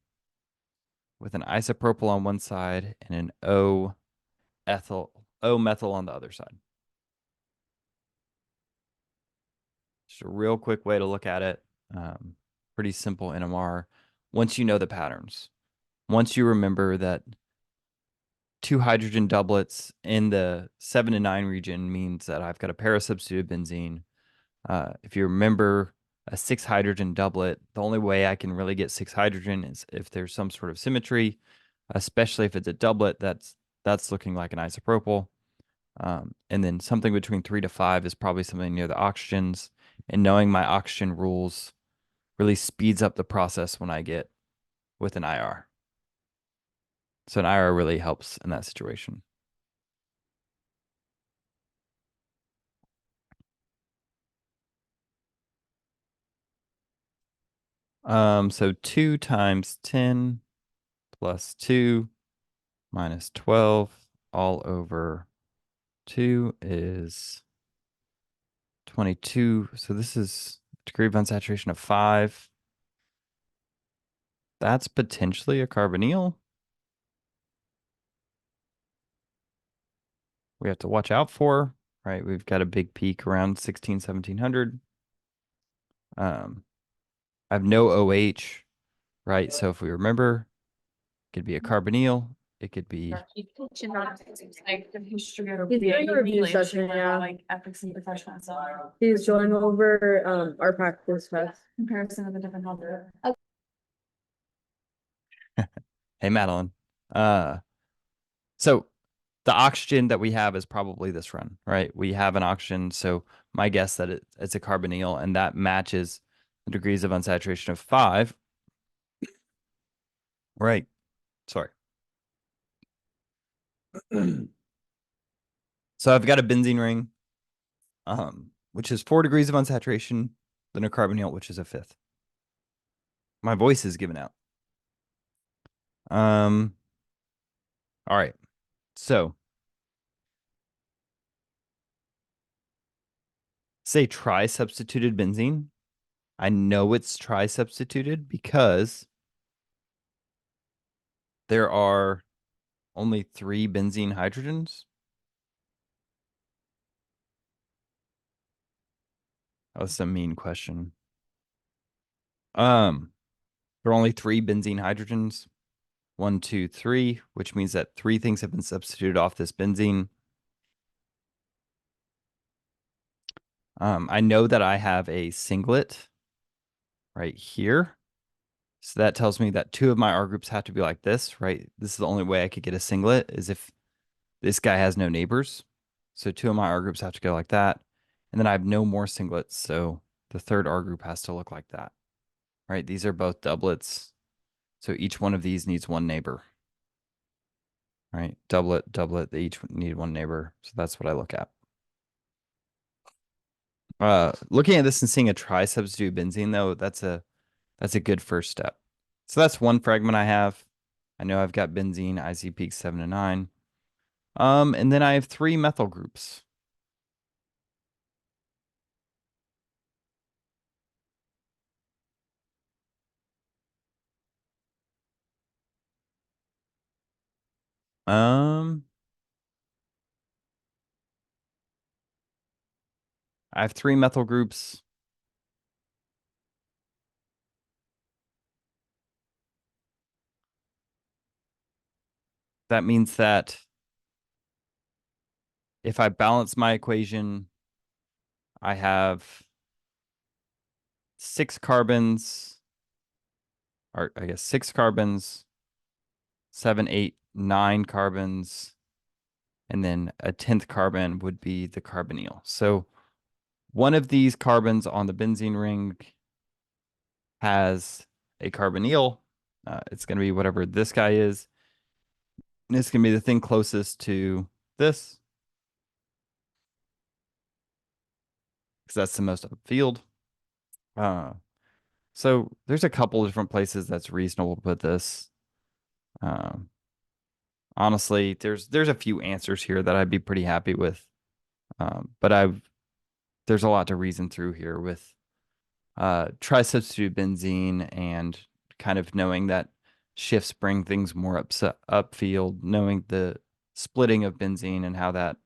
with an isopropyl on one side and an O methyl on the other side. Just a real quick way to look at it. Pretty simple NMR. Once you know the patterns, once you remember that 2 hydrogen doublets in the 7 and 9 region means that I've got a para-substituted benzene. If you remember a 6 hydrogen doublet, the only way I can really get 6 hydrogen is if there's some sort of symmetry, especially if it's a doublet that's looking like an isopropyl. And then something between 3 to 5 is probably something near the oxygens. And knowing my oxygen rules really speeds up the process when I get with an IR. So an IR really helps in that situation. So 2 times 10 plus 2 minus 12 all over 2 is 22. So this is degree of unsaturation of 5. That's potentially a carbonyl. We have to watch out for, right? We've got a big peak around 16, 1700. I have no OH, right? So if we remember, it could be a carbonyl. It could be He's doing a review review session, yeah. like ethics and professional stuff. He's going over our practice test. Comparison of the different health. Hey, Madeline. So the oxygen that we have is probably this run, right? We have an oxygen, so my guess that it's a carbonyl, and that matches the degrees of unsaturation of 5. Right. Sorry. So I've got a benzene ring, which is 4 degrees of unsaturation, then a carbonyl, which is a 5th. My voice is given out. All right. So say tri-substituted benzene. I know it's tri-substituted because there are only 3 benzene hydrogens. That's a mean question. There are only 3 benzene hydrogens. 1, 2, 3, which means that 3 things have been substituted off this benzene. I know that I have a singlet right here. So that tells me that 2 of my R groups have to be like this, right? This is the only way I could get a singlet is if this guy has no neighbors. So 2 of my R groups have to go like that. And then I have no more singlets. So the 3rd R group has to look like that, right? These are both doublets. So each one of these needs 1 neighbor, right? Doublet, doublet, they each need 1 neighbor. So that's what I look at. Looking at this and seeing a tri-substitute benzene though, that's a good first step. So that's 1 fragment I have. I know I've got benzene, IC peaks 7 and 9. And then I have 3 methyl groups. I have 3 methyl groups. That means that if I balance my equation, I have 6 carbons, or I guess 6 carbons, 7, 8, 9 carbons, and then a 10th carbon would be the carbonyl. So one of these carbons on the benzene ring has a carbonyl. It's going to be whatever this guy is. And it's going to be the thing closest to this, because that's the most upfield. So there's a couple of different places that's reasonable to put this. Honestly, there's a few answers here that I'd be pretty happy with. But there's a lot to reason through here with trisubstitute benzene and kind of knowing that shifts bring things more upfield, knowing the splitting of benzene and how that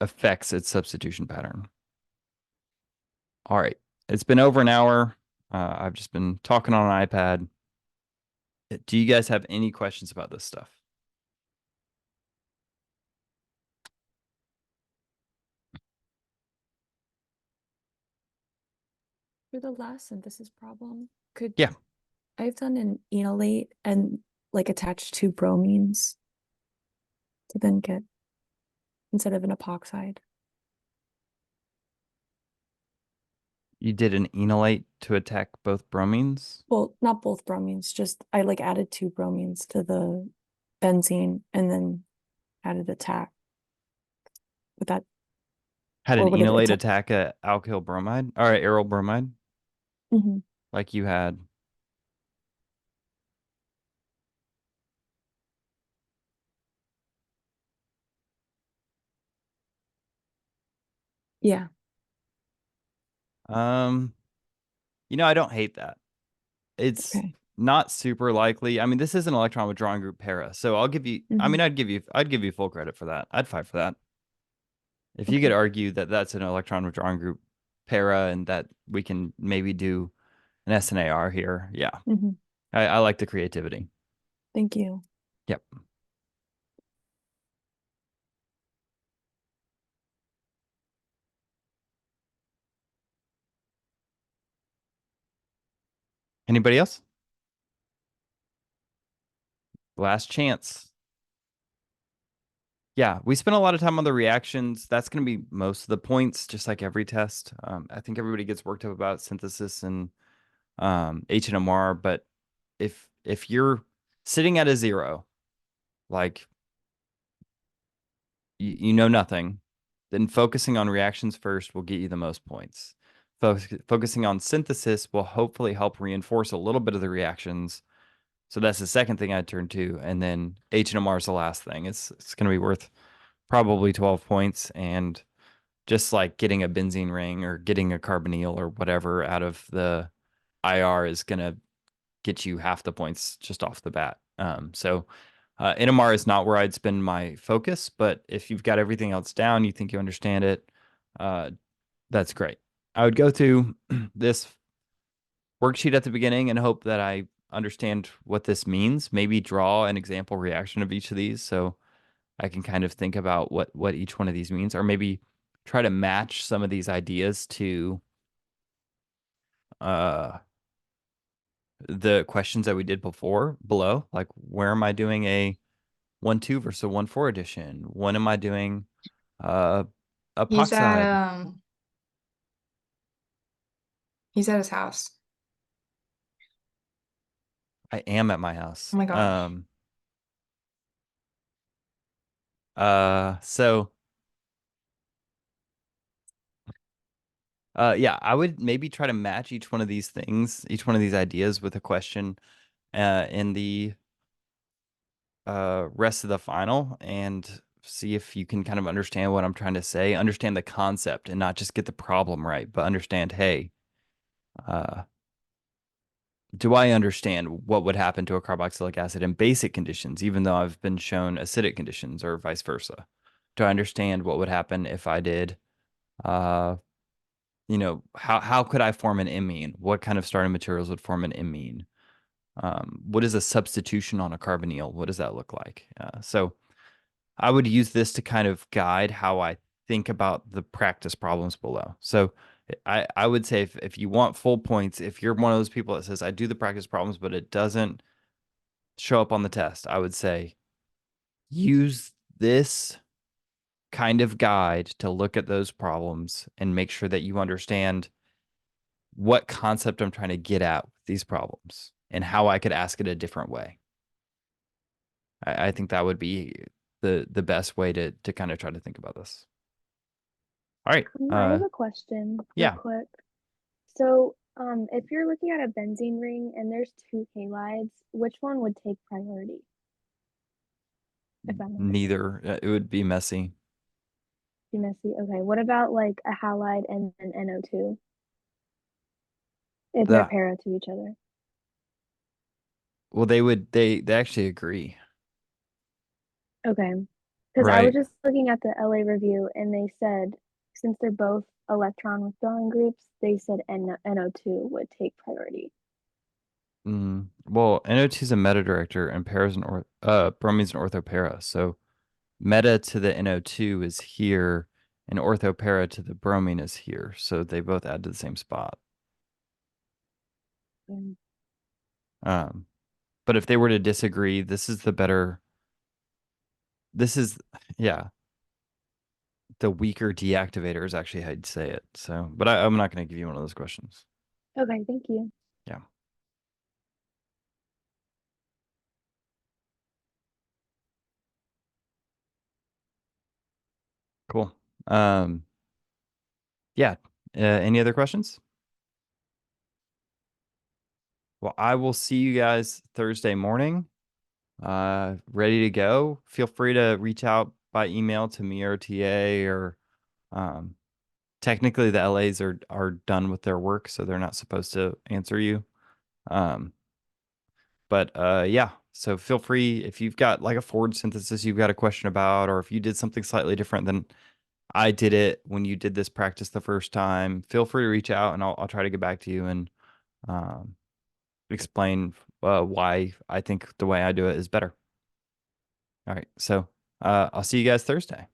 affects its substitution pattern. All right, it's been over an hour. I've just been talking on an iPad. Do you guys have any questions about this stuff? For the last synthesis problem, could Yeah. I've done an enolate and like attached two bromines to then get instead of an epoxide. You did an enolate to attack both bromines? Well, not both bromines, just I like added two bromines to the benzene and then added a tack. With that, Had Or an would it enolate attack- attack a alkyl bromide or a aryl bromide mhm. like you had? Yeah. I don't hate that. It's Okay. not super likely. I mean, this is an electron withdrawing group para, so I'll give you. I mean, I'd give you full credit for that. I'd fight for that. If you could argue that that's an electron withdrawing group para and that we can maybe do an SNAR here, yeah, Mhm. I like the creativity. Thank you. Yep. Anybody else? Last chance. Yeah, we spent a lot of time on the reactions. That's going to be most of the points, just like every test. I think everybody gets worked up about synthesis and H&MR, but if you're sitting at a 0, like you know nothing, then focusing on reactions first will get you the most points. Focusing on synthesis will hopefully help reinforce a little bit of the reactions. So that's the second thing I'd turn to, and then H&MR is the last thing. It's going to be worth probably 12 points, and just like getting a benzene ring or getting a carbonyl or whatever out of the IR is going to get you half the points just off the bat. So NMR is not where I'd spend my focus, but if you've got everything else down, you think you understand it, that's great. I would go to this worksheet at the beginning and hope that I understand what this means. Maybe draw an example reaction of each of these so I can kind of think about what each one of these means, or maybe try to match some of these ideas to the questions that we did below. Like, where am I doing a 1-2 versus a 1-4 addition? When am I doing He's epoxide? at he's at his house. I am at my house. Oh my gosh. So yeah, I would maybe try to match each one of these things, each one of these ideas with a question in the rest of the final, and see if you can kind of understand what I'm trying to say, understand the concept and not just get the problem right, but understand, hey, do I understand what would happen to a carboxylic acid in basic conditions, even though I've been shown acidic conditions, or vice versa? Do I understand what would happen if I did, how could I form an imine? What kind of starting materials would form an imine? What is a substitution on a carbonyl? What does that look like? So I would use this to kind of guide how I think about the practice problems below. So I would say if you want full points, if you're one of those people that says, I do the practice problems, but it doesn't show up on the test, I would say use this kind of guide to look at those problems and make sure that you understand what concept I'm trying to get at with these problems and how I could ask it a different way. I think that would be the best way to kind of try to think about this. All right. I have a question real yeah. quick. So, if you're looking at a benzene ring and there's two halides, which one would take priority? If that makes sense. Neither. It would be messy. Be messy. Okay. What about like a halide and an NO2? If they're The- para to each other. Well, they actually agree. Okay. Because I was Right. just looking at the LA review and they said since they're both electron withdrawing groups, they said NO2 would take priority. Well, NO2 is a meta director and para's bromine's an orthopara. So meta to the NO2 is here and orthopara to the bromine is here. So they both add to the same spot. Mm. But if they were to disagree, this is the weaker deactivator is actually how you'd say it. So, but I'm not going to give you one of those questions. Okay, thank you. Yeah. Cool. Yeah. Any other questions? Well, I will see you guys Thursday morning. Ready to go. Feel free to reach out by email to me or TA or technically the LAs are done with their work, so they're not supposed to answer you. But yeah, so feel free if you've got like a forward synthesis you've got a question about, or if you did something slightly different than I did it when you did this practice the first time, feel free to reach out and I'll try to get back to you and explain why I think the way I do it is better. All right, so I'll see you guys Thursday.